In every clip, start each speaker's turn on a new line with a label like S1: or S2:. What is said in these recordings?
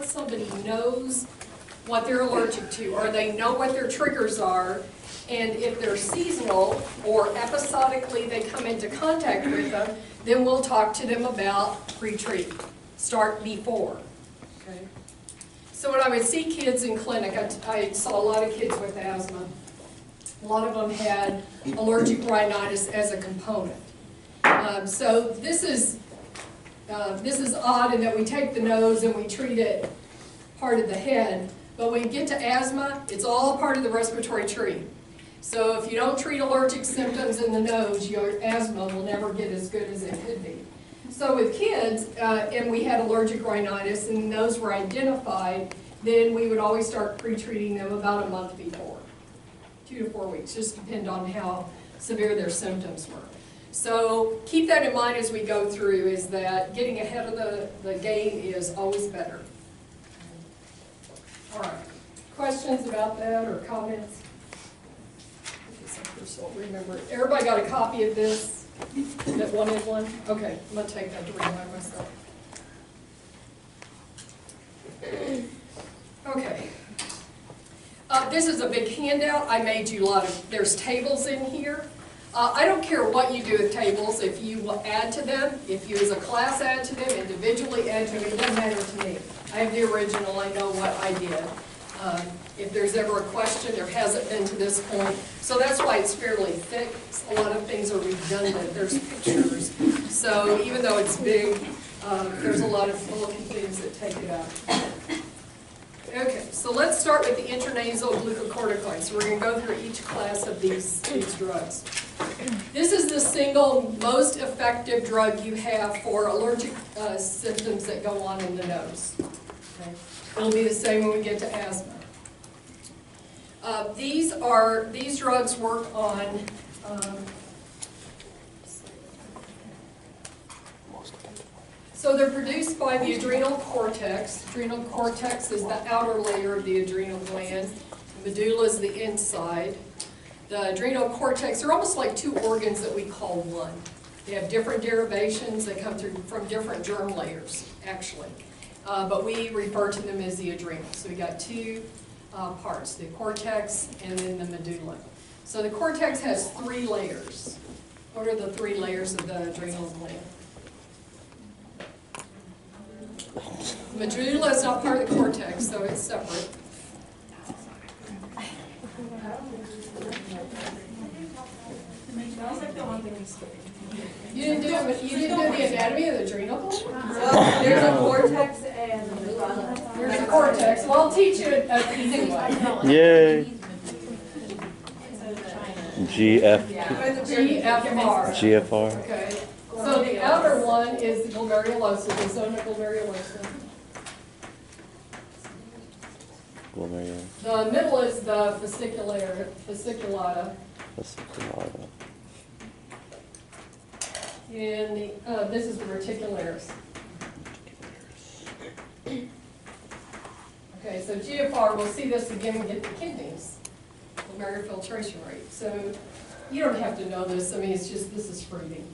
S1: once somebody knows what they're allergic to, or they know what their triggers are, and if they're seasonal or episodically they come into contact with them, then we'll talk to them about pre-treat. Start before. Okay. So when I would see kids in clinic, I saw a lot of kids with asthma. A lot of them had allergic rhinitis as a component. So this is odd in that we take the nose and we treat it part of the head, but when you get to asthma, it's all part of the respiratory tree. So if you don't treat allergic symptoms in the nose, your asthma will never get as good as it could be. So with kids, and we had allergic rhinitis and those were identified, then we would always start pre-treating them about a month before. 2 to 4 weeks, just depend on how severe their symptoms were. So keep that in mind as we go through, is that getting ahead of the game is always better. All right, questions about that or comments? So remember, everybody got a copy of this that wanted one? Okay, I'm going to take that to remind myself. Okay. This is a big handout. I made you a lot of, there's tables in here. I don't care what you do with tables, if you will add to them, if you as a class add to them, individually add to them, it doesn't matter to me. I have the original, I know what I did. If there's ever a question, there hasn't been to this point. So that's why it's fairly thick. A lot of things are redundant. There's pictures. So even though it's big, there's a lot of bulky things that take it out. Okay, so let's start with the intranasal glucocorticoids. So we're going to go through each class of these drugs. This is the single most effective drug you have for allergic symptoms that go on in the nose. Okay. It'll be the same when we get to asthma. These drugs work on so they're produced by the adrenal cortex. Adrenal cortex is the outer layer of the adrenal gland. The medulla is the inside. The adrenal cortex, they're almost like two organs that we call one. They have different derivations. They come through from different germ layers, actually. But we refer to them as the adrenal. So we got two parts, the cortex and then the medulla. So the cortex has 3 layers. What are the 3 layers of the adrenal gland? The medulla is not part of the cortex, so it's separate. You didn't do the anatomy of the adrenal gland?
S2: Well, there's a cortex and the medulla.
S1: There's a cortex. Well, I'll teach you an easy way.
S3: Yay! GFR.
S1: Okay. So the outer one is the glomerulosa, the zona glomerulosa. The middle is the fasciculata. And this is the reticularis. Okay, so GFR, we'll see this again when we get the kidneys, glomerular filtration rate. So you don't have to know this. I mean, it's just, this is freebie.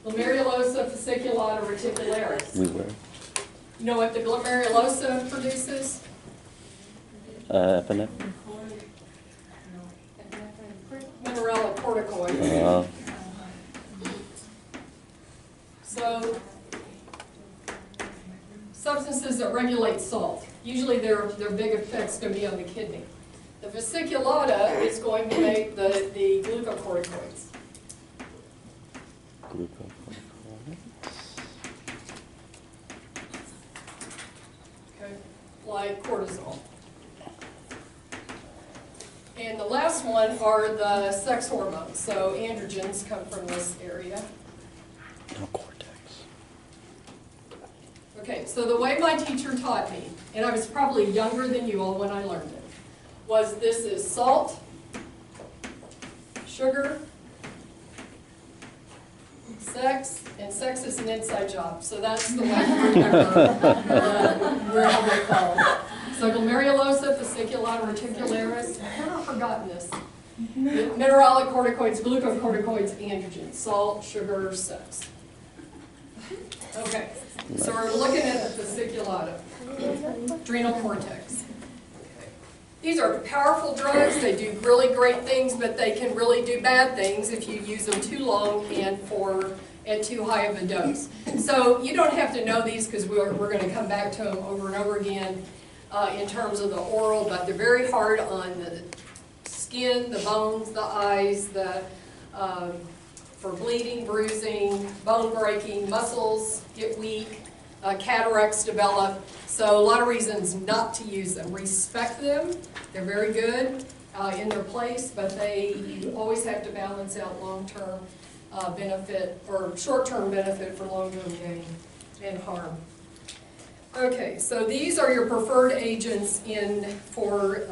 S1: Glomerulosa, fasciculata, reticularis.
S3: We were.
S1: You know what the glomerulosa produces?
S3: Epinephrine.
S1: Mineralic corticoids. So, substances that regulate salt. Usually their big effect's going to be on the kidney. The fasciculata is going to make the glucocorticoids. Okay, like cortisol. And the last one are the sex hormones. So androgens come from this area.
S3: Cortex.
S1: Okay, so the way my teacher taught me, and I was probably younger than you all when I learned it, was this is salt, sugar, sex, and sex is an inside job. So that's the way to remember where they fall. So glomerulosa, fasciculata, reticularis, I've never forgotten this. Mineralic corticoids, glucocorticoids, androgens, salt, sugar, sex. Okay, so we're looking at the fasciculata, adrenal cortex. These are powerful drugs. They do really great things, but they can really do bad things if you use them too long and at too high of a dose. So you don't have to know these because we're going to come back to them over and over again in terms of the oral, but they're very hard on the skin, the bones, the eyes, for bleeding, bruising, bone breaking, muscles get weak, cataracts develop. So a lot of reasons not to use them. Respect them. They're very good in their place, but you always have to balance out long-term benefit or short-term benefit for long-term gain and harm. Okay, so these are your preferred agents for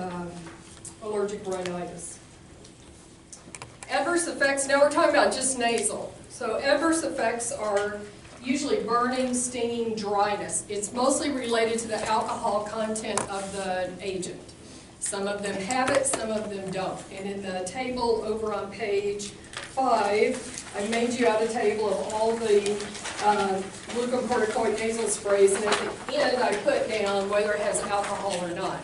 S1: allergic rhinitis. Adverse effects, now we're talking about just nasal. So adverse effects are usually burning, stinging, dryness. It's mostly related to the alcohol content of the agent. Some of them have it, some of them don't. And in the table over on page 5, I made you out a table of all the glucocorticoid nasal sprays, and at the end I put down whether it has alcohol or not.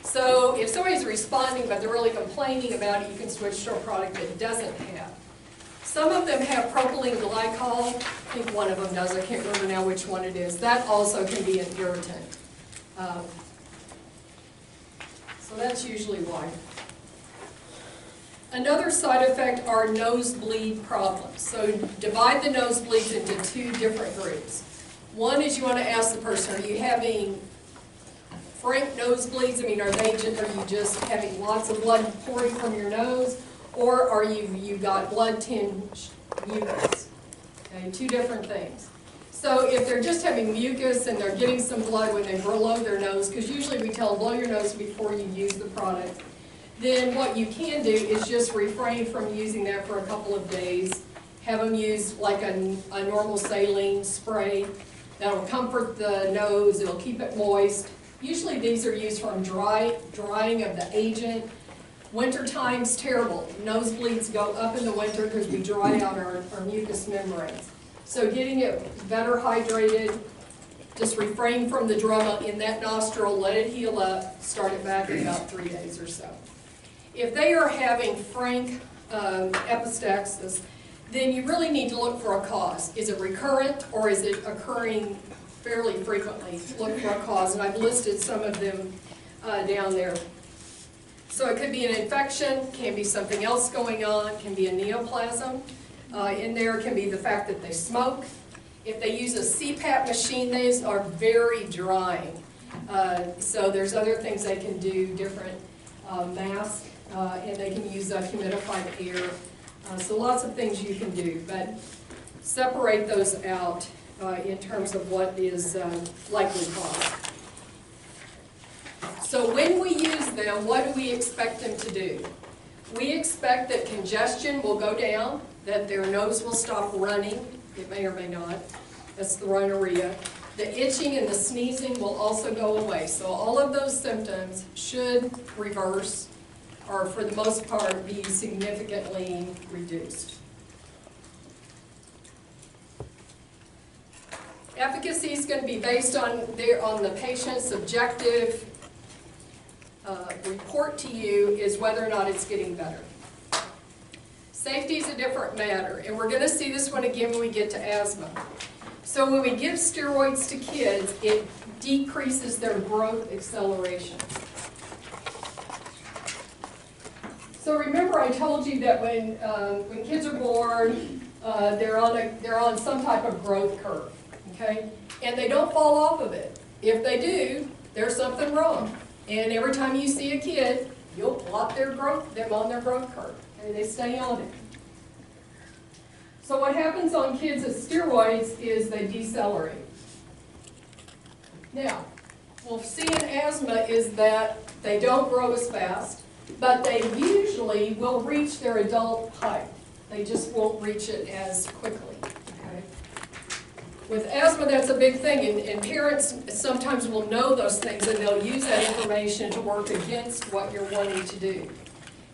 S1: So if somebody's responding but they're really complaining about it, you can switch to a product that doesn't have. Some of them have propylene glycol. I think one of them does. I can't remember now which one it is. That also can be an irritant. So that's usually why. Another side effect are nosebleed problems. So divide the nosebleeds into 2 different groups. One is you want to ask the person, are you having frank nosebleeds? I mean, are you just having lots of blood pouring from your nose? Or are you've got blood-tinged mucus? Okay, 2 different things. So if they're just having mucus and they're getting some blood when they blow their nose, because usually we tell them blow your nose before you use the product, then what you can do is just refrain from using that for a couple of days. Have them use like a normal saline spray. That'll comfort the nose, it'll keep it moist. Usually these are used from drying of the agent. Winter time's terrible. Nosebleeds go up in the winter because we dry out our mucous membranes. So getting it better hydrated, just refrain from the drama in that nostril, let it heal up, start it back in about 3 days or so. If they are having frank epistaxis, then you really need to look for a cause. Is it recurrent or is it occurring fairly frequently? Look for a cause, and I've listed some of them down there. So it could be an infection, can be something else going on, can be a neoplasm. In there can be the fact that they smoke. If they use a CPAP machine, these are very drying. So there's other things they can do, different masks, and they can use humidified air. So lots of things you can do, but separate those out in terms of what is likely cause. So when we use them, what do we expect them to do? We expect that congestion will go down, that their nose will stop running. It may or may not. That's the rhinorrhea. The itching and the sneezing will also go away. So all of those symptoms should reverse, or for the most part, be significantly reduced. Efficacy is going to be based on the patient's subjective report to you is whether or not it's getting better. Safety is a different matter, and we're going to see this one again when we get to asthma. So when we give steroids to kids, it decreases their growth acceleration. So remember I told you that when kids are born, they're on some type of growth curve, okay? And they don't fall off of it. If they do, there's something wrong. And every time you see a kid, you'll plot them on their growth curve, and they stay on it. So what happens on kids with steroids is they decelerate. Now, we'll see in asthma is that they don't grow as fast, but they usually will reach their adult height. They just won't reach it as quickly. Okay? With asthma, that's a big thing, and parents sometimes will know those things, and they'll use that information to work against what you're wanting to do.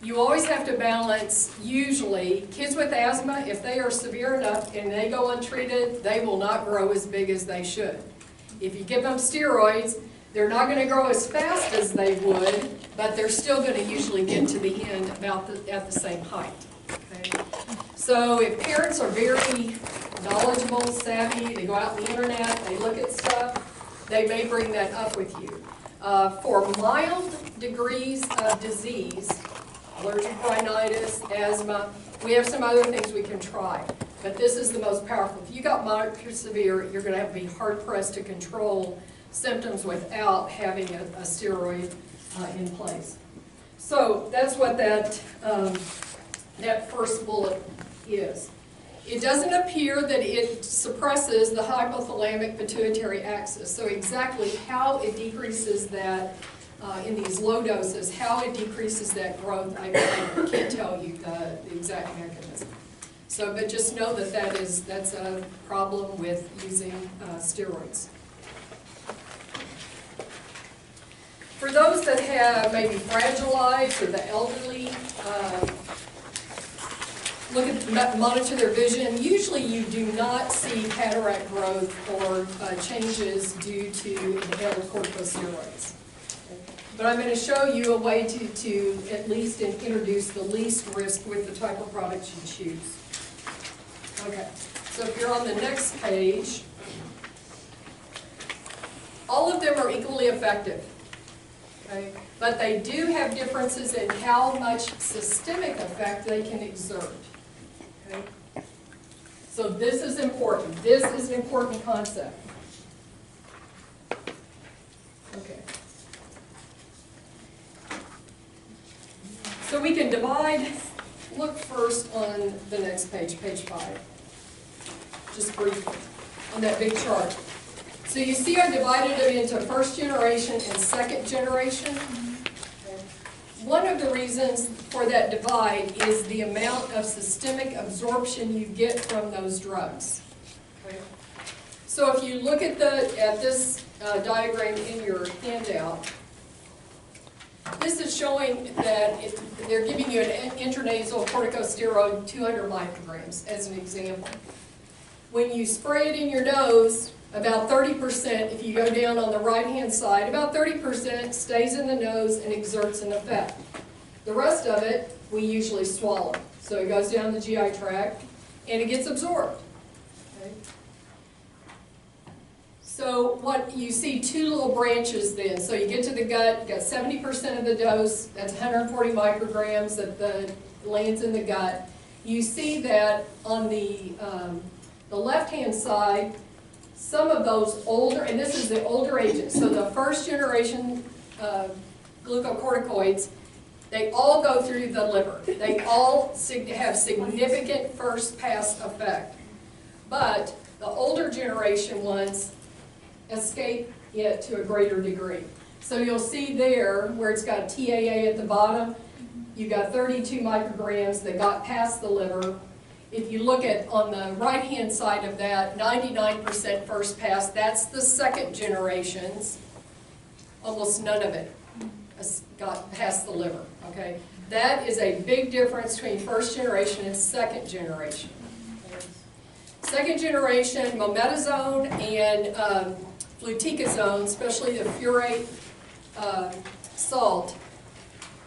S1: You always have to balance, usually, kids with asthma, if they are severe enough and they go untreated, they will not grow as big as they should. If you give them steroids, they're not going to grow as fast as they would, but they're still going to usually get to the end at the same height. Okay? So if parents are very knowledgeable, savvy, they go out on the internet, they look at stuff, they may bring that up with you. For mild degrees of disease, allergic rhinitis, asthma, we have some other things we can try. But this is the most powerful. If you got moderate to severe, you're going to have to be hard-pressed to control symptoms without having a steroid in place. So that's what that first bullet is. It doesn't appear that it suppresses the hypothalamic pituitary axis. So exactly how it decreases that in these low doses, how it decreases that growth, I can't tell you the exact mechanism. So, but just know that that's a problem with using steroids. For those that have maybe fragile eyes or the elderly, monitor their vision. Usually you do not see cataract growth or changes due to inhaled corticosteroids. But I'm going to show you a way to at least introduce the least risk with the type of products you choose. Okay, so if you're on the next page, all of them are equally effective. Okay? But they do have differences in how much systemic effect they can exert. Okay? So this is important. This is an important concept. Okay. So we can divide, look first on the next page, page 5, just briefly, on that big chart. So you see I divided it into first generation and second generation. One of the reasons for that divide is the amount of systemic absorption you get from those drugs. Okay? So if you look at this diagram in your handout, this is showing that they're giving you an intranasal corticosteroid 200 micrograms as an example. When you spray it in your nose, about 30%, if you go down on the right-hand side, about 30% stays in the nose and exerts an effect. The rest of it, we usually swallow. So it goes down the GI tract and it gets absorbed. Okay? So what you see, two little branches then. So you get to the gut, you got 70% of the dose, that's 140 micrograms that lands in the gut. You see that on the left-hand side, some of those older, and this is the older agents, so the first generation glucocorticoids, they all go through the liver. They all have significant first pass effect. But the older generation ones escape it to a greater degree. So you'll see there where it's got TAA at the bottom, you've got 32 micrograms that got past the liver. If you look at on the right-hand side of that, 99% first pass, that's the second generations. Almost none of it got past the liver, okay? That is a big difference between first generation and second generation. Second generation, mometasone and fluticasone, especially the furate salt,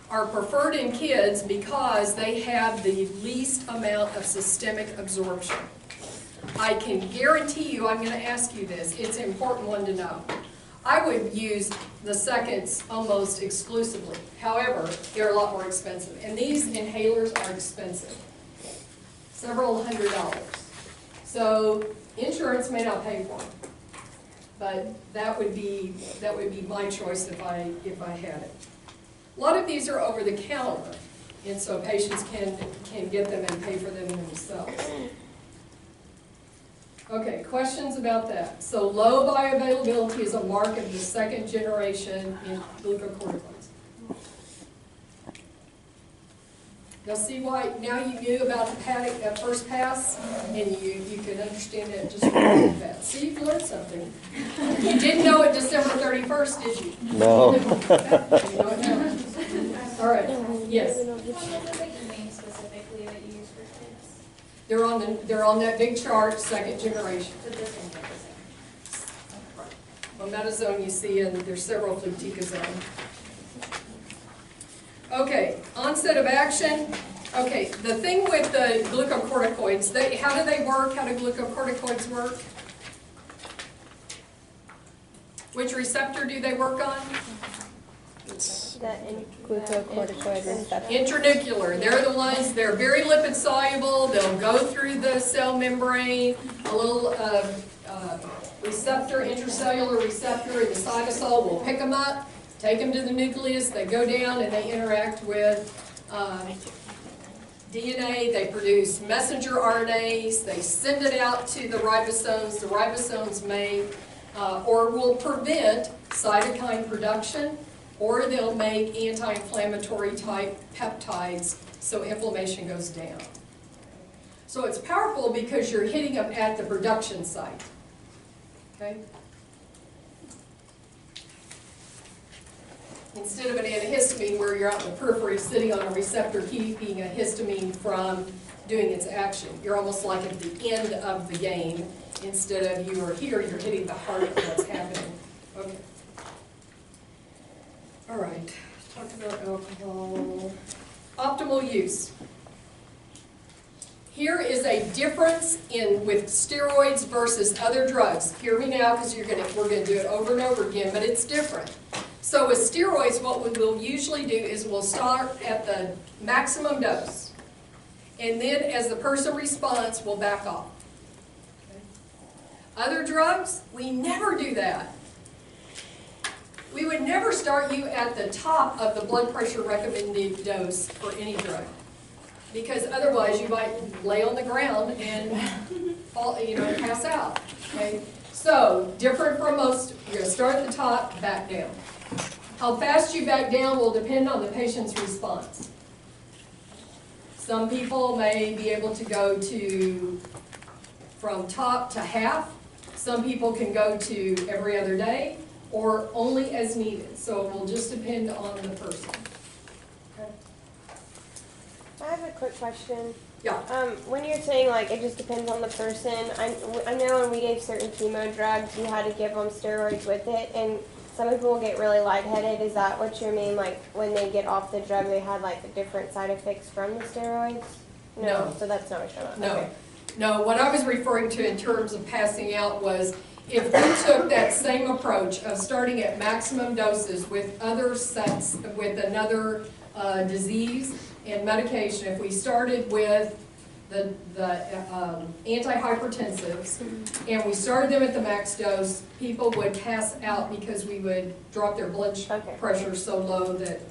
S1: are preferred in kids because they have the least amount of systemic absorption. I can guarantee you, I'm going to ask you this, it's an important one to know. I would use the seconds almost exclusively. However, they're a lot more expensive. And these inhalers are expensive. Several $100s. So insurance may not pay for them. But that would be my choice if I had it. A lot of these are over the counter, and so patients can get them and pay for them themselves. Okay, questions about that? So low bioavailability is a mark of the second generation in glucocorticoids. Now see why, now you knew about the first pass, and you can understand it just really fast. See, you've learned something. You didn't know it December 31st, did you?
S3: No.
S1: You know it now. All right, yes.
S4: What are the names specifically that you use for kids?
S1: They're on that big chart, second generation.
S4: So this one is the same.
S1: Mometazone you see, and there's several fluticasone. Okay, onset of action. Okay, the thing with the glucocorticoids, how do they work? How do glucocorticoids work? Which receptor do they work on?
S5: The glucocorticoid receptor.
S1: Intranuclear. They're the ones, they're very lipid soluble. They'll go through the cell membrane. A little receptor, intracellular receptor in the cytosol will pick them up, take them to the nucleus. They go down and they interact with DNA. They produce messenger RNAs. They send it out to the ribosomes. The ribosomes make or will prevent cytokine production, or they'll make anti-inflammatory type peptides so inflammation goes down. So it's powerful because you're hitting them at the production site. Okay? Instead of an antihistamine where you're out in the periphery sitting on a receptor keeping a histamine from doing its action. You're almost like at the end of the game. Instead of you are here, you're hitting the heart of what's happening. Okay. All right. Talked about alcohol. Optimal use. Here is a difference with steroids versus other drugs. Hear me now, because we're going to do it over and over again, but it's different. So with steroids, what we will usually do is we'll start at the maximum dose, and then as the person responds, we'll back off. Okay. Other drugs, we never do that. We would never start you at the top of the blood pressure recommended dose for any drug, because otherwise you might lay on the ground and fall, pass out. Okay? So different from most, you're going to start at the top, back down. How fast you back down will depend on the patient's response. Some people may be able to go from top to half. Some people can go to every other day, or only as needed. So it will just depend on the person. Okay.
S5: I have a quick question.
S1: Yeah.
S5: When you're saying like it just depends on the person, I know when we gave certain chemo drugs, you had to give them steroids with it, and some people will get really lightheaded. Is that what you mean? Like when they get off the drug, they had like the different side effects from the steroids?
S1: No.
S5: So that's not what you're talking about.
S1: No.
S5: Okay.
S1: No, what I was referring to in terms of passing out was if we took that same approach of starting at maximum doses with other sets, with another disease and medication, if we started with the antihypertensives and we started them at the max dose, people would pass out because we would drop their blood pressure so low that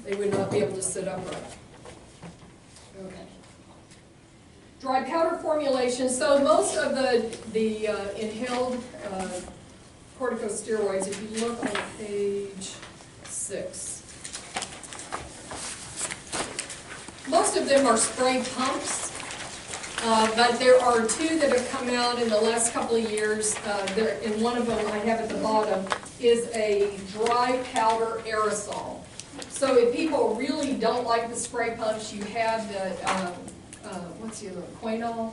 S1: they would not be able to sit upright. Okay. Dry powder formulation. So most of the inhaled corticosteroids, if you look on page 6, most of them are spray pumps, but there are 2 that have come out in the last couple of years. And one of them I have at the bottom is a dry powder aerosol. So if people really don't like the spray pumps, you have the, what's the other one, Quinol?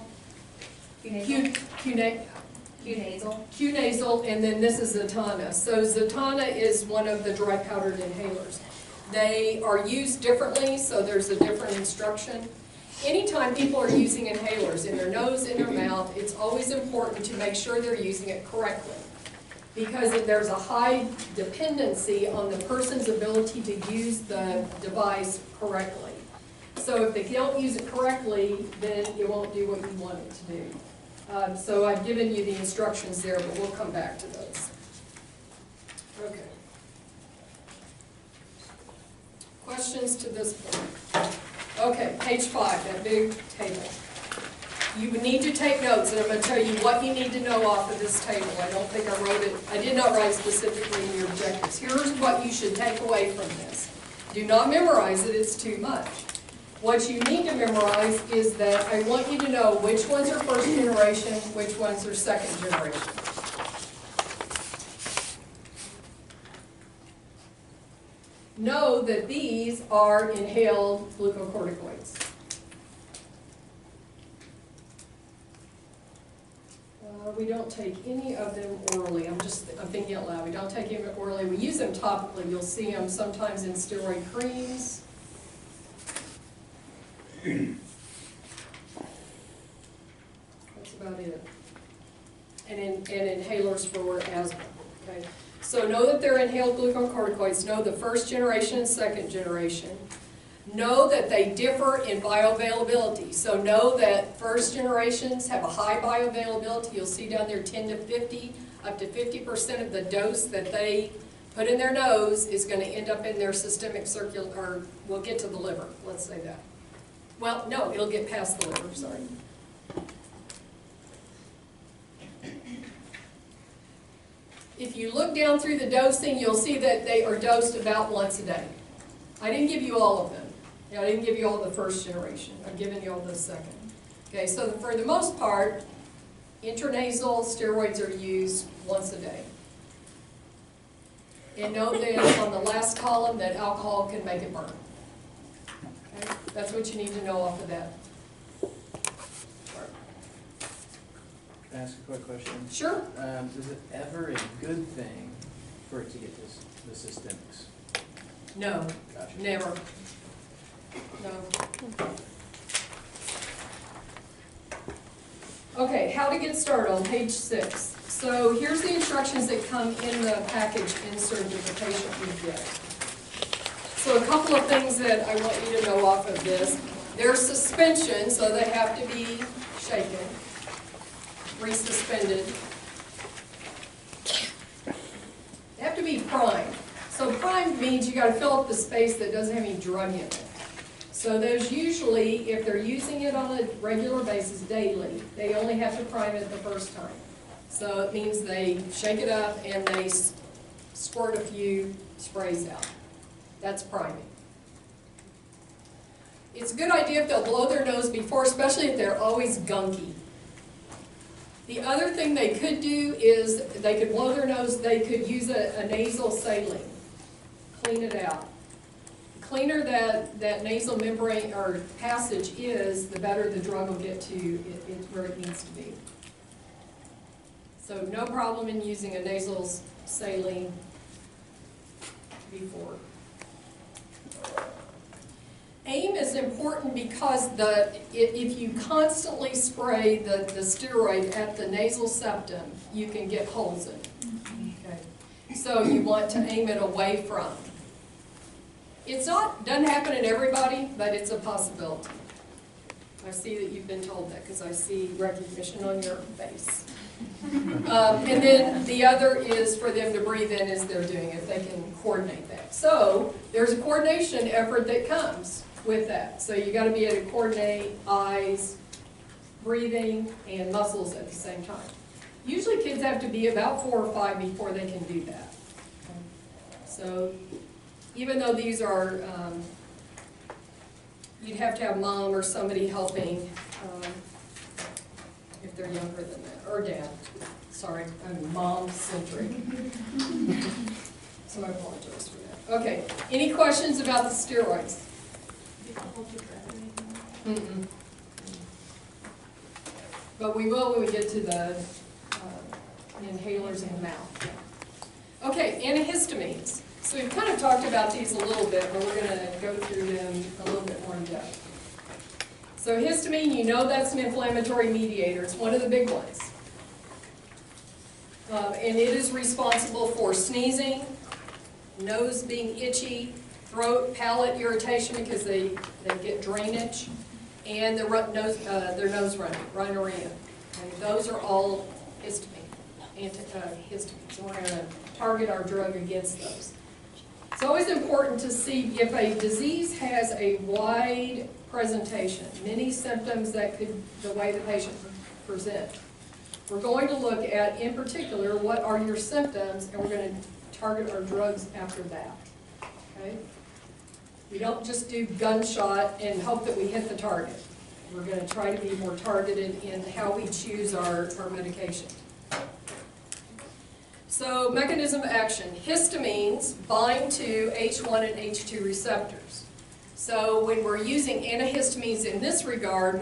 S1: Q-nasal, and then this is Zatana. So Zatana is one of the dry powdered inhalers. They are used differently, so there's a different instruction. Anytime people are using inhalers in their nose, in their mouth, it's always important to make sure they're using it correctly. Because if there's a high dependency on the person's ability to use the device correctly. So if they don't use it correctly, then it won't do what you want it to do. So I've given you the instructions there, but we'll come back to those. Okay. Questions to this point? Okay, page 5, that big table. You need to take notes, and I'm going to tell you what you need to know off of this table. I don't think I wrote it. I did not write specifically in your objectives. Here's what you should take away from this. Do not memorize it. It's too much. What you need to memorize is that I want you to know which ones are first generation, which ones are second generation. know that these are inhaled glucocorticoids. We don't take any of them orally. I'm thinking out loud. We don't take them orally. We use them topically. You'll see them sometimes in steroid creams. That's about it. And inhalers for asthma. Okay. So know that they're inhaled glucocorticoids. Know the first generation and second generation. Know that they differ in bioavailability. So know that first generations have a high bioavailability. You'll see down there 10 to 50, up to 50% of the dose that they put in their nose is going to end up in their systemic circular, or will get to the liver, let's say that. Well, no, it'll get past the liver, sorry. If you look down through the dosing, you'll see that they are dosed about once a day. I didn't give you all of them. I didn't give you all the first generation. I've given you all the second. Okay, so for the most part, intranasal steroids are used once a day. And know that on the last column that alcohol can make it burn. Okay, that's what you need to know off of that.
S4: Can I ask a quick question?
S1: Sure.
S4: Is it ever a good thing for it to get the systemics?
S1: No,
S4: Gotcha.
S1: never. No. Okay, how to get started on page 6. So here's the instructions that come in the package insert that the patient would get. So a couple of things that I want you to know off of this. They're suspension, so they have to be shaken, resuspended. They have to be primed. So primed means you got to fill up the space that doesn't have any drug in it. So those usually, if they're using it on a regular basis daily, they only have to prime it the first time. So it means they shake it up and they squirt a few sprays out. That's priming. It's a good idea if they'll blow their nose before, especially if they're always gunky. The other thing they could do is they could blow their nose, they could use a nasal saline. Clean it out. The cleaner that nasal membrane or passage is, the better the drug will get to where it needs to be. So no problem in using a nasal saline before. Aim is important because if you constantly spray the steroid at the nasal septum, you can get holes in it. Okay. So you want to aim it away from. Doesn't happen in everybody, but it's a possibility. I see that you've been told that because I see recognition on your face. And then the other is for them to breathe in as they're doing it, if they can coordinate that. So there's a coordination effort that comes with that. So you got to be able to coordinate eyes, breathing, and muscles at the same time. Usually kids have to be about 4 or 5 before they can do that. Okay. So even though these are, you'd have to have mom or somebody helping if they're younger than that, or dad. Sorry, I'm mom-centric. So I apologize for that. Okay, any questions about the steroids? Mm-mm. But we will when we get to the inhalers in the mouth. Okay, antihistamines. So we've kind of talked about these a little bit, but we're going to go through them a little bit more in depth. So histamine, you know that's an inflammatory mediator. It's one of the big ones. And it is responsible for sneezing, nose being itchy, throat, palate irritation because they get drainage, and their nose running, rhinorrhea. And those are all histamine, antihistamines. And we're going to target our drug against those. It's always important to see if a disease has a wide presentation, many symptoms that could, the way the patient present. We're going to look at, in particular, what are your symptoms, and we're going to target our drugs after that. Okay? We don't just do gunshot and hope that we hit the target. We're going to try to be more targeted in how we choose our medication. So mechanism of action, histamines bind to H1 and H2 receptors. So when we're using antihistamines in this regard,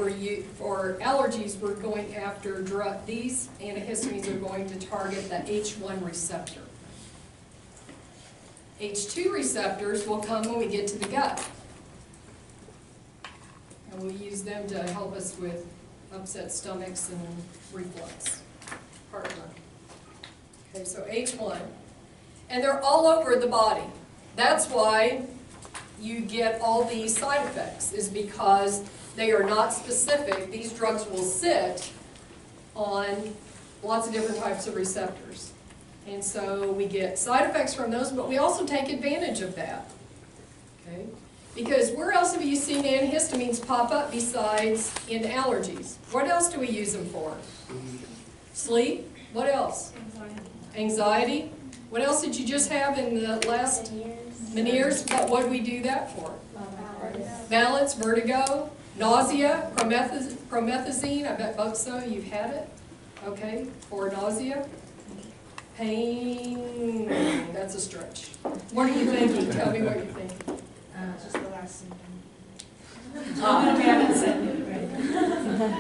S1: for allergies, we're going after these antihistamines are going to target the H1 receptor. H2 receptors will come when we get to the gut. And we'll use them to help us with upset stomachs and reflux, heartburn. Okay, so H1. And they're all over the body. That's why you get all these side effects, is because they are not specific. These drugs will sit on lots of different types of receptors. And so we get side effects from those, but we also take advantage of that. Okay? Because where else have you seen antihistamines pop up besides in allergies? What else do we use them for? Sleep? What else? Anxiety. What else did you just have in the last Meniere's? What do we do that for? Balance, vertigo, nausea, promethazine. I bet both so you've had it. Okay, for nausea. Pain. That's a stretch. What are you thinking? Tell me what you're thinking.
S2: Just the last symptom.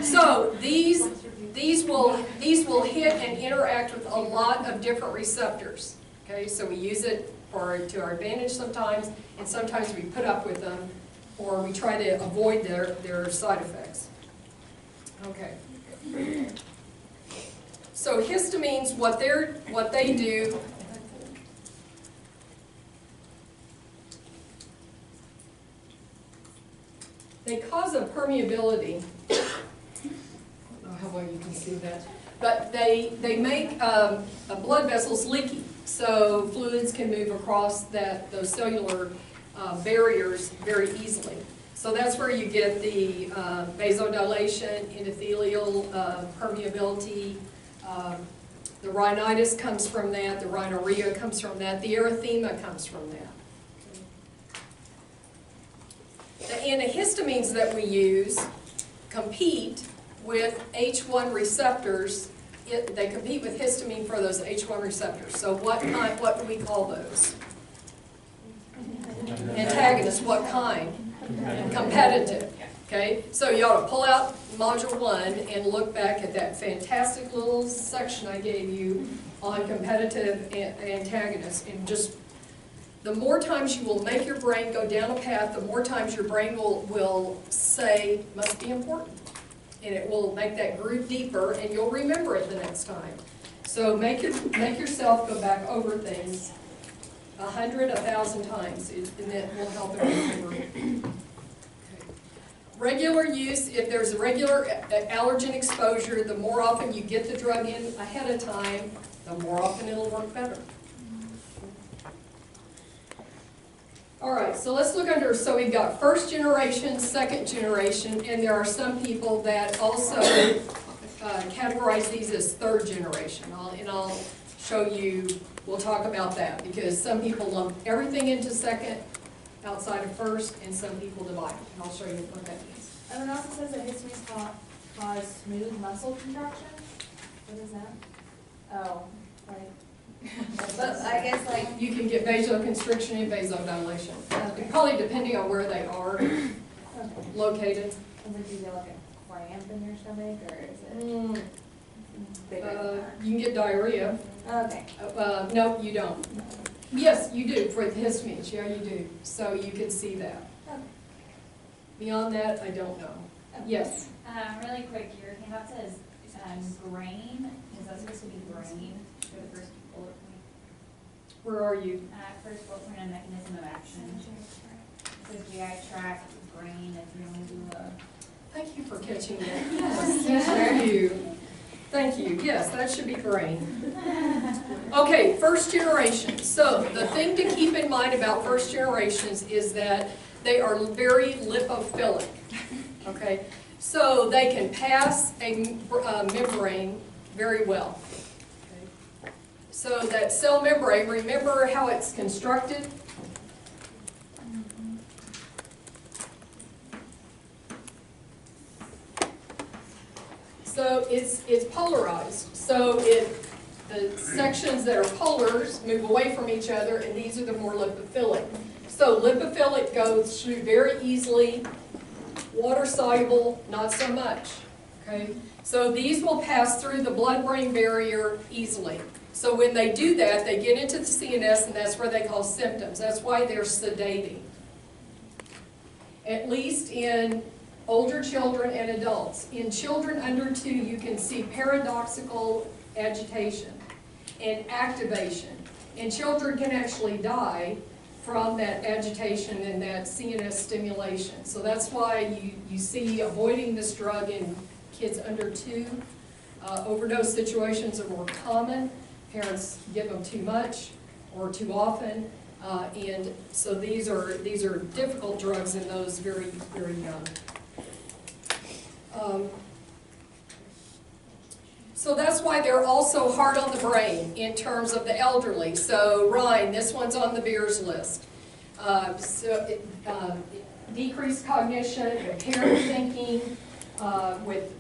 S1: So these will hit and interact with a lot of different receptors. Okay, so we use it to our advantage sometimes, and sometimes we put up with them, or we try to avoid their side effects. Okay. So histamines, what they do. They cause a permeability. I don't know how well you can see that, but they make blood vessels leaky, so fluids can move across those cellular barriers very easily. So that's where you get the vasodilation, endothelial permeability. The rhinitis comes from that. The rhinorrhea comes from that. The erythema comes from that. The antihistamines that we use compete with H1 receptors. They compete with histamine for those H1 receptors. So what do we call those? Antagonists. What kind? Competitive. Okay? So you ought to pull out Module 1 and look back at that fantastic little section I gave you on competitive antagonists, and just the more times you will make your brain go down a path, the more times your brain will say, must be important. And it will make that groove deeper, and you'll remember it the next time. So make yourself go back over things 100, 1,000 times, and it will help it remember. Okay. Regular use, if there's a regular allergen exposure, the more often you get the drug in ahead of time, the more often it'll work better. All right, so let's look under, so we've got first generation, second generation, and there are some people that also categorize these as third generation. I'll show you, we'll talk about that, because some people lump everything into second outside of first, and some people divide. And I'll show you what that means.
S2: And it also says that histamines cause smooth muscle contraction. What is that? Oh, like. But I guess like.
S1: You can get vasoconstriction and vasodilation. Probably depending on where they are located.
S2: Is it, do you get like a cramp in your stomach, or is it bigger than that?
S1: You can get diarrhea.
S2: Okay.
S1: No, you don't. Yes, you do for the histamines. Yeah, you do. So you can see that.
S2: Okay.
S1: Beyond that, I don't know.
S2: Okay.
S1: Yes.
S6: Really quick, your handout says grain. Is that supposed to be grain for the first bullet point?
S1: Where are you?
S6: First bullet point on mechanism of action. It says GI tract, grain, adrenal.
S1: Thank you for catching that. Yes, thank you. Thank you. Yes, that should be grain. Okay, first generation. So the thing to keep in mind about first generations is that they are very lipophilic. Okay, so they can pass a membrane very well. Okay. So that cell membrane, remember how it's constructed? So it's polarized. So the sections that are polars move away from each other, and these are the more lipophilic. So lipophilic goes through very easily, water soluble, not so much, okay? So these will pass through the blood-brain barrier easily. So when they do that, they get into the CNS, and that's where they call symptoms. That's why they're sedating. At least in older children and adults. In children under 2, you can see paradoxical agitation and activation. And children can actually die from that agitation and that CNS stimulation. So that's why you see avoiding this drug in kids under 2. Overdose situations are more common. Parents give them too much or too often. And so these are difficult drugs in those very, very young. So that's why they're also hard on the brain in terms of the elderly. So Rhine, this one's on the Beers list. Decreased cognition, impaired thinking, with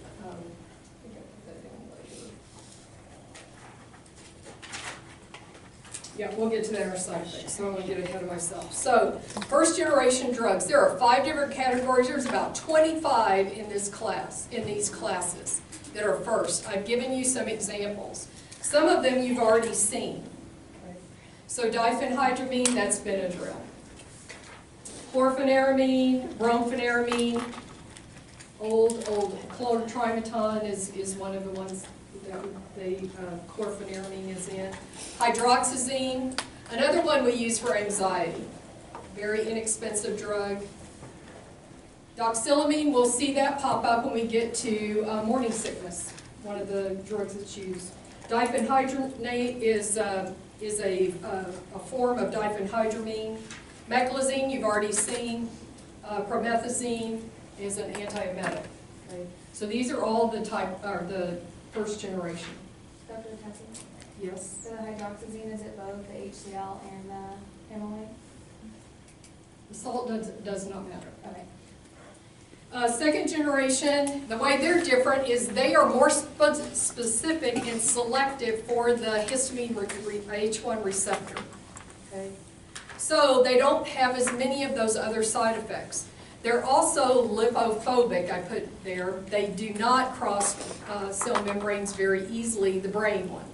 S1: yeah, we'll get to that in our side effects, so I'm going to get ahead of myself. So, first generation drugs. There are 5 different categories. There's about 25 in this class, in these classes that are first. I've given you some examples. Some of them you've already seen. Okay. So diphenhydramine, that's Benadryl. Chlorpheniramine, brompheniramine, old chlorotrimazole is one of the ones that the chlorpheniramine is in. Hydroxyzine, another one we use for anxiety. Very inexpensive drug. Doxylamine, we'll see that pop up when we get to morning sickness, one of the drugs that's used. Diphenhydramine is a form of diphenhydramine. Meclizine, you've already seen. Promethazine is an antiemetic. Okay? So these are all the first generation.
S2: Dr. Tessie,
S1: Yes.
S2: the hydroxyzine, is it both the HCl and the amyloid?
S1: The salt does not matter.
S2: Okay.
S1: Second generation, the way they're different is they are more specific and selective for the histamine H1 receptor. Okay? So they don't have as many of those other side effects. They're also lipophobic, I put there. They do not cross cell membranes very easily, the brain one,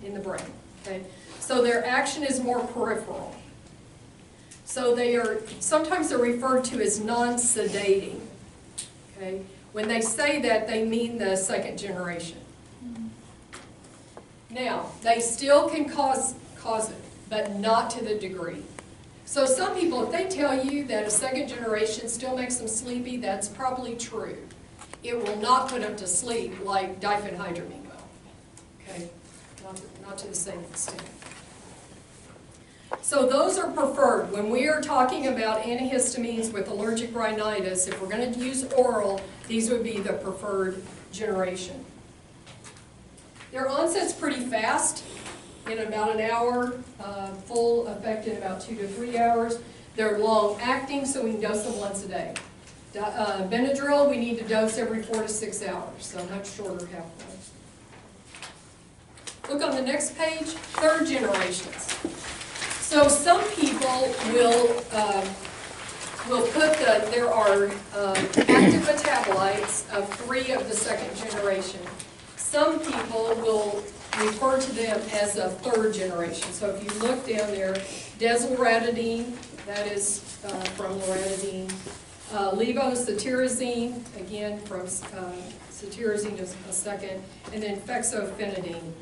S1: in the brain. Okay? So their action is more peripheral. So sometimes they're referred to as non-sedating. Okay? When they say that, they mean the second generation. Now, they still can cause it, but not to the degree. So some people, if they tell you that a second generation still makes them sleepy, that's probably true. It will not put them to sleep like diphenhydramine will. Okay? Not to the same extent. So those are preferred. When we are talking about antihistamines with allergic rhinitis, if we're going to use oral, these would be the preferred generation. Their onset's pretty fast, in about an hour, full effect in about 2 to 3 hours. They're long acting, so we can dose them once a day. Benadryl, we need to dose every 4 to 6 hours, so much shorter half-life. Look on the next page, third generations. So some people will put there are active metabolites of 3 of the second generation. Some people will refer to them as a third generation. So if you look down there, desilratidine, that is from loratadine. Levocetirizine, again from cetirizine is a second, and then fexofenadine.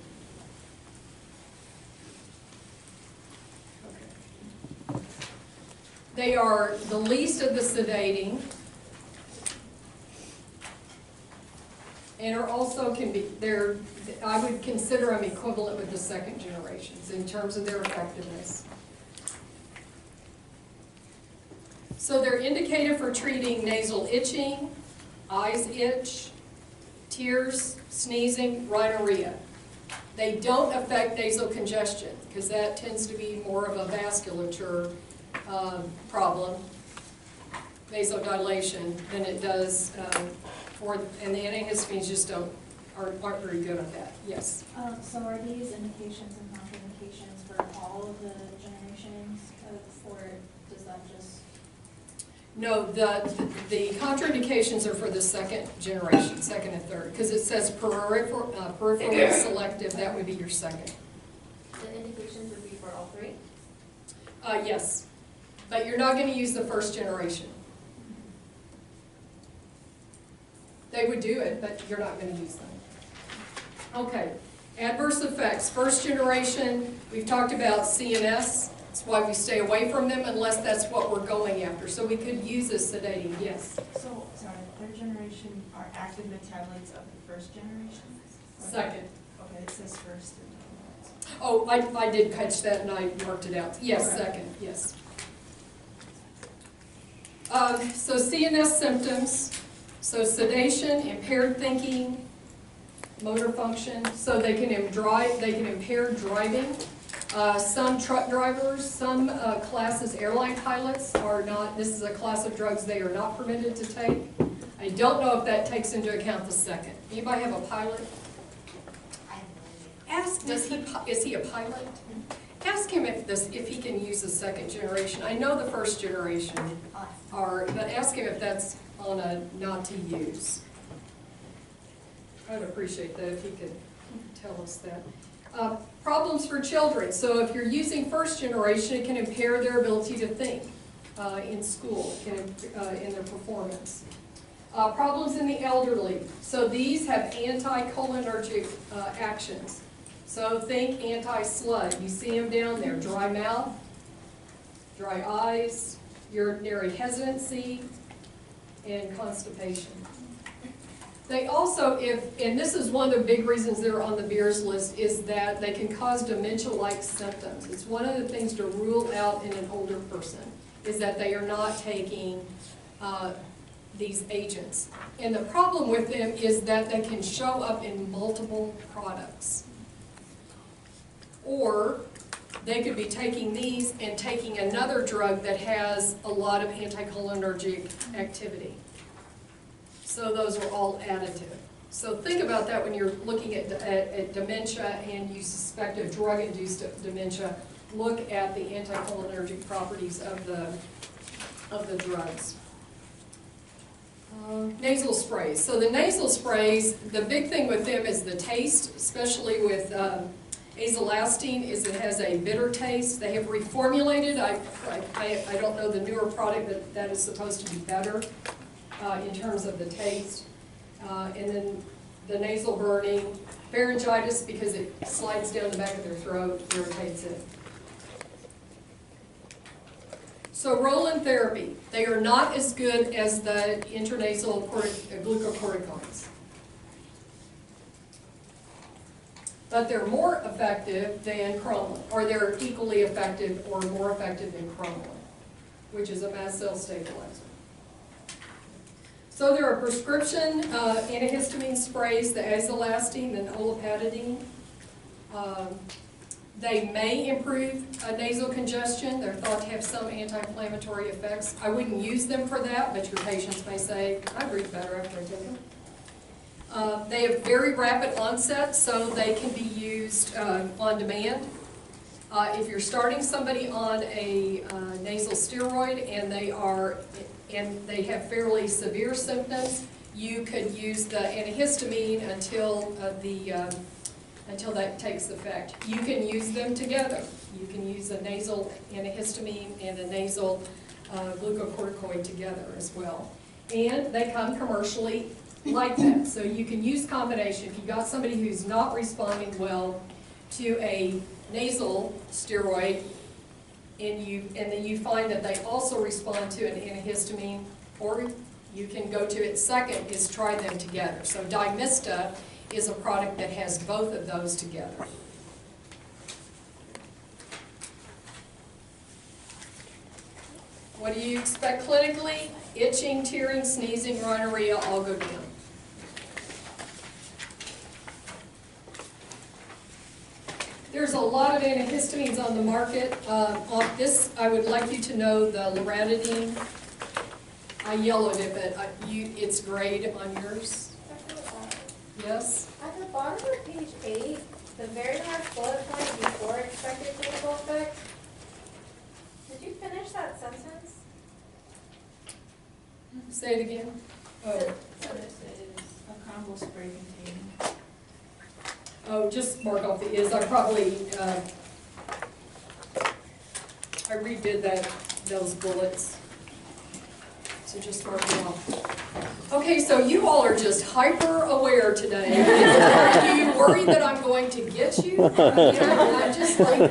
S1: Okay. They are the least of the sedating, and are also I would consider them equivalent with the second generations in terms of their effectiveness. So they're indicated for treating nasal itching, eyes itch, tears, sneezing, rhinorrhea. They don't affect nasal congestion because that tends to be more of a vasculature problem, vasodilation, than it does and the antihistamines just don't aren't very good at that, yes.
S2: So are these indications and contraindications for all of the generations or does that just?
S1: No, the contraindications are for the second generation, second and third, because it says peripheral selective, that would be your second.
S2: The indications would be for all three?
S1: Yes, but you're not going to use the first generation. They would do it, but you're not going to use them. Okay, adverse effects. First generation, we've talked about CNS. That's why we stay away from them unless that's what we're going after. So we could use a sedating, yes.
S7: So, sorry, third generation are active metabolites of the first generation?
S1: Second.
S7: Okay, it says first.
S1: Oh, I did catch that and I worked it out. Yes,
S7: Correct.
S1: second, yes. So CNS symptoms, so sedation, impaired thinking, motor function, so they can impair driving. Some truck drivers, some classes, airline pilots are not, this is a class of drugs they are not permitted to take. I don't know if that takes into account the second. Anybody have a pilot? Ask, is he a pilot? Ask him if he can use the second generation. I know the first generation are, but ask him if that's on a not to use. I would appreciate that if he could tell us that. Problems for children. So if you're using first generation, it can impair their ability to think in school, in their performance. Problems in the elderly. So these have anticholinergic actions. So think anti-slud. You see them down there. Dry mouth, dry eyes, urinary hesitancy, and constipation. They also, and this is one of the big reasons they're on the beers list, is that they can cause dementia-like symptoms. It's one of the things to rule out in an older person, is that they are not taking these agents. And the problem with them is that they can show up in multiple products. Or they could be taking these and taking another drug that has a lot of anticholinergic activity. So those are all additive. So think about that when you're looking at dementia and you suspect a drug-induced dementia. Look at the anticholinergic properties of the drugs. Nasal sprays. So the nasal sprays, the big thing with them is the taste, especially with azolastine, is it has a bitter taste. They have reformulated. I don't know the newer product, but that is supposed to be better in terms of the taste. And then the nasal burning, pharyngitis, because it slides down the back of their throat, irritates it. So Roland therapy, they are not as good as the intranasal glucocorticoids. But they're more effective than cromolyn, or they're equally effective or more effective than cromolyn, which is a mast cell stabilizer. So there are prescription antihistamine sprays, the azolastine and olopatadine. They may improve nasal congestion. They're thought to have some anti-inflammatory effects. I wouldn't use them for that, but your patients may say, I breathe better after I take them. They have very rapid onset, so they can be used on demand. If you're starting somebody on a nasal steroid and they have fairly severe symptoms, you could use the antihistamine until that takes effect. You can use them together. You can use a nasal antihistamine and a nasal glucocorticoid together as well. And they come commercially like that. So you can use combination. If you've got somebody who's not responding well to a nasal steroid and then you find that they also respond to an antihistamine, or you can go to it second, is try them together. So Dimista is a product that has both of those together. What do you expect clinically? Itching, tearing, sneezing, rhinorrhea, all go down. There's a lot of antihistamines on the market. On this, I would like you to know the loratadine. I yellowed it, but it's grayed on yours. Yes?
S2: At the bottom of page 8, the very last bullet point before expected clinical effects, did you finish that sentence?
S1: Say it again. Oh,
S7: So this is a combo spray containing.
S1: oh, just mark off the is. I probably, I redid those bullets. So just mark them off. Okay, so you all are just hyper aware today. Are you worried that I'm going to get you? I'm just like,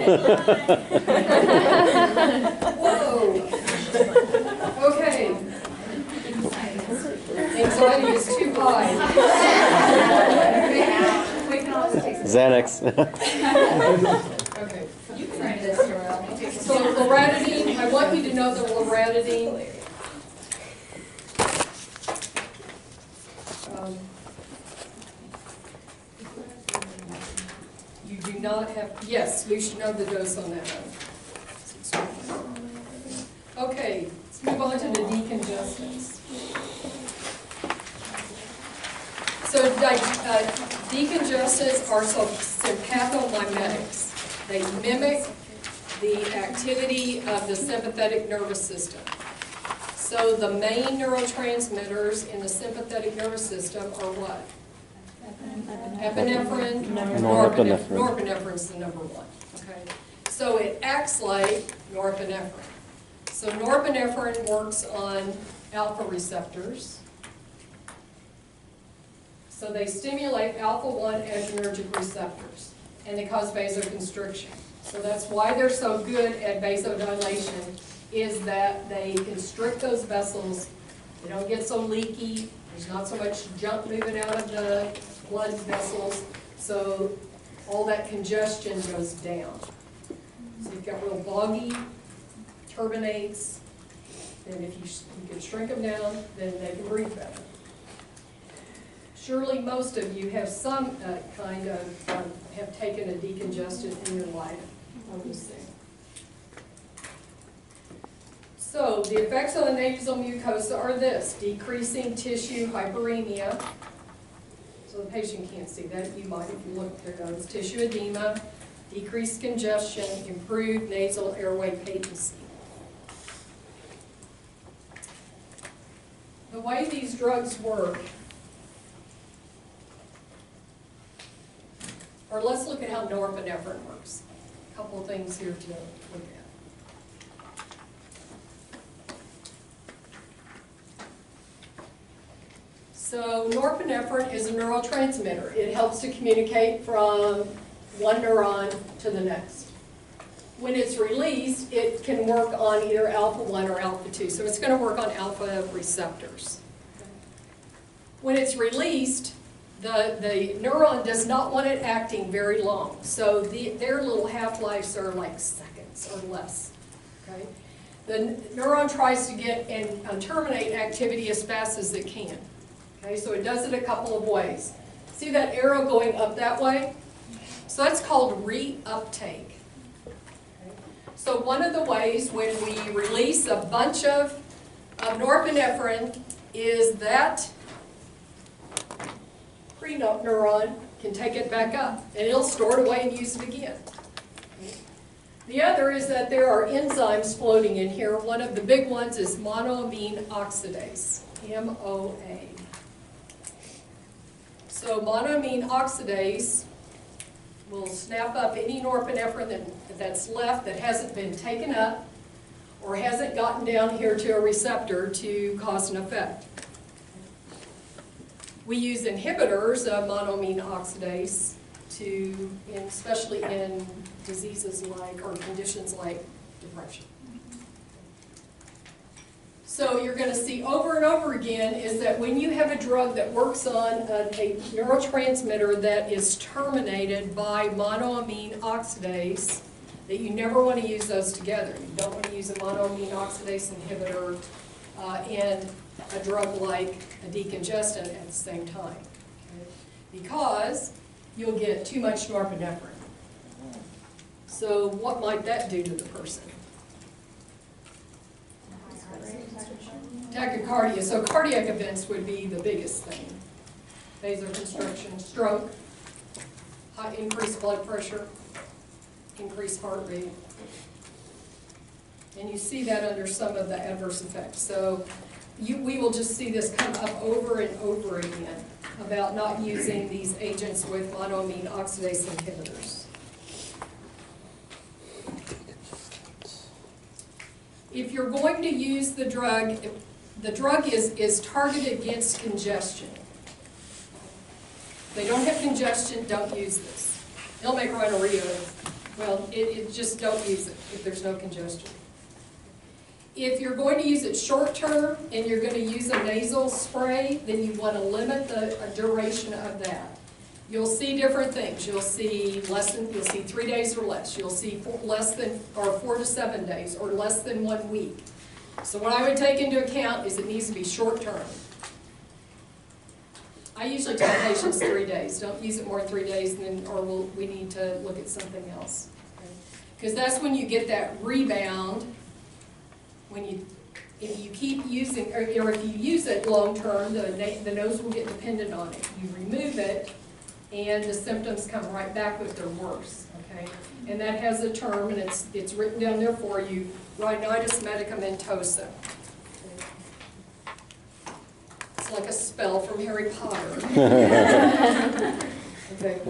S1: whoa. Okay. Anxiety is too high.
S2: We can always take
S3: Xanax.
S1: Okay. You can write this around. So loratadine, I want you to know that loratadine. You do not have, yes, you should know the dose on that one. Okay, let's move on to the decongestants. So decongestants are sympathomimetics. They mimic the activity of the sympathetic nervous system. So the main neurotransmitters in the sympathetic nervous system are what? Epinephrine,
S3: Norepinephrine.
S1: Norepinephrine is the number one. Okay. So it acts like norepinephrine. So norepinephrine works on alpha receptors. So they stimulate alpha-1 adrenergic receptors, and they cause vasoconstriction. So that's why they're so good at vasodilation, is that they constrict those vessels. They don't get so leaky. There's not so much junk moving out of the blood vessels. So all that congestion goes down. So you've got real boggy, turbinates, and if you can shrink them down, then they can breathe better. Surely most of you have some kind of, have taken a decongestant in your life. Let me see. So the effects on the nasal mucosa are this: decreasing tissue hyperemia. So the patient can't see that. You might if you look at their nose. Tissue edema, decreased congestion, improved nasal airway patency. The way these drugs work, or let's look at how norepinephrine works. A couple of things here to look at. So norepinephrine is a neurotransmitter. It helps to communicate from one neuron to the next. When it's released, it can work on either alpha-1 or alpha-2. So it's going to work on alpha receptors. When it's released, the neuron does not want it acting very long. So their little half-lives are like seconds or less. Okay? The neuron tries to get and terminate activity as fast as it can. Okay, so it does it a couple of ways. See that arrow going up that way? So that's called reuptake. Okay. So one of the ways when we release a bunch of norepinephrine is that pre-neuron can take it back up, and it'll store it away and use it again. Okay. The other is that there are enzymes floating in here. One of the big ones is monoamine oxidase, MOA. So monoamine oxidase will snap up any norepinephrine that's left that hasn't been taken up or hasn't gotten down here to a receptor to cause an effect. We use inhibitors of monoamine oxidase especially in diseases like, or conditions like depression. So you're going to see over and over again is that when you have a drug that works on a neurotransmitter that is terminated by monoamine oxidase, that you never want to use those together. You don't want to use a monoamine oxidase inhibitor and a drug like a decongestant at the same time. Okay? Because you'll get too much norepinephrine. So what might that do to the person? Tachycardia. So cardiac events would be the biggest thing. Vasoconstriction, stroke, increased blood pressure, increased heart rate. And you see that under some of the adverse effects. So we will just see this come up over and over again about not using these agents with monoamine oxidase inhibitors. If you're going to use the drug is targeted against congestion. If they don't have congestion, don't use this. It'll make rhinorrhea. Well, just don't use it if there's no congestion. If you're going to use it short term and you're going to use a nasal spray, then you want to limit the duration of that. You'll see different things. You'll see 3 days or less. You'll see 4 to 7 days or less than 1 week. So what I would take into account is it needs to be short term. I usually tell patients 3 days. Don't use it more than 3 days, we need to look at something else. Because that's when you get that rebound. If you keep using, or if you use it long term, the nose will get dependent on it. You remove it, and the symptoms come right back, but they're worse. Okay, and that has a term, and it's written down there for you: Rhinitis medicamentosa. It's like a spell from Harry Potter. Okay.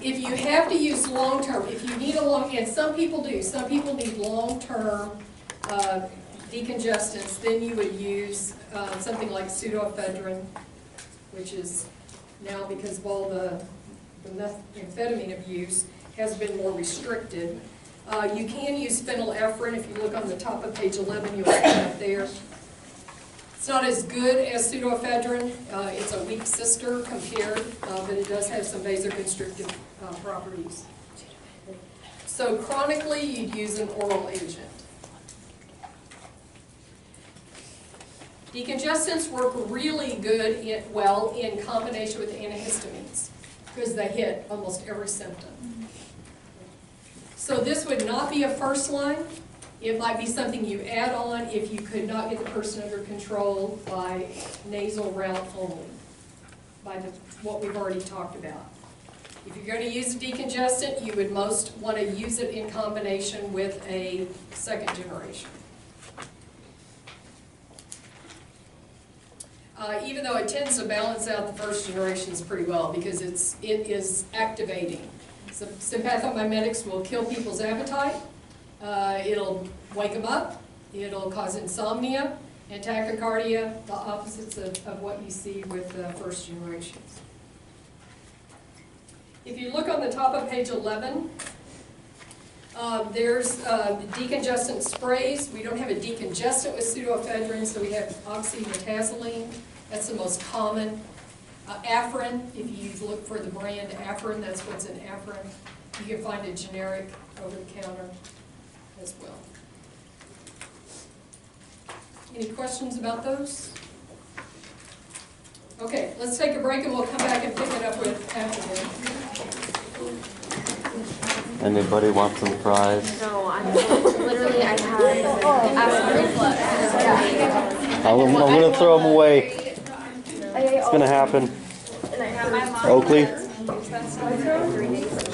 S1: If you have to use long-term, if you need and some people do, some people need long-term decongestants, then you would use something like pseudoephedrine, which is now, because of all the methamphetamine abuse, has been more restricted. You can use phenylephrine. If you look on the top of page 11, you'll see that there. It's not as good as pseudoephedrine. It's a weak sister compared, but it does have some vasoconstrictive properties. So chronically, you'd use an oral agent. Decongestants work really good in combination with antihistamines because they hit almost every symptom. So this would not be a first line. It might be something you add on if you could not get the person under control by nasal route only, by what we've already talked about. If you're going to use a decongestant, you would most want to use it in combination with a second generation. Even though it tends to balance out the first generations pretty well because it is activating. So sympathomimetics will kill people's appetite. It'll wake them up, it'll cause insomnia and tachycardia, the opposites of what you see with first generations. If you look on the top of page 11, there's the decongestant sprays. We don't have a decongestant with pseudoephedrine, so we have oxymetazoline. That's the most common. Afrin, if you look for the brand Afrin, that's what's in Afrin. You can find a generic over the counter as well. Any questions about those? Okay, let's take a break and we'll come back and pick it up with afterward.
S3: Anybody want some fries?
S5: No, literally I have reflux.
S3: I'm gonna throw them away. It's gonna happen.
S5: And I have my mom.
S3: Oakley?
S5: For 3 days.